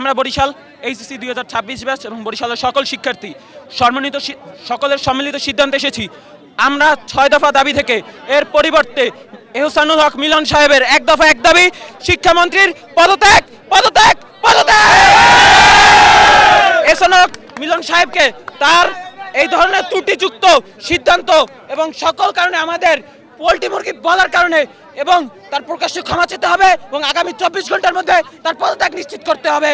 আমরা Barishal HSC 2026 batch এবং বরিশালের সকল শিক্ষার্থী সকলের সম্মিলিত সিদ্ধান্তে এসেছি। আমরা 6 দফা দাবি থেকে এর পরিবর্তে এহসানুল হক মিলন সাহেবের এক দফা এক দাবি, শিক্ষামন্ত্রীর পদত্যাগ পদত্যাগ পদত্যাগ। এহসানুল হক মিলন সাহেবকে তার এই ধরনের ত্রুটিযুক্ত সিদ্ধান্ত এবং সকল কারণে আমাদের পোল্ট্রি মুরগি বলার কারণে এবং তার প্রকাশ্যে ক্ষমা চেতে হবে এবং আগামী 24 ঘন্টার মধ্যে তার পদত্যাগ নিশ্চিত করতে হবে।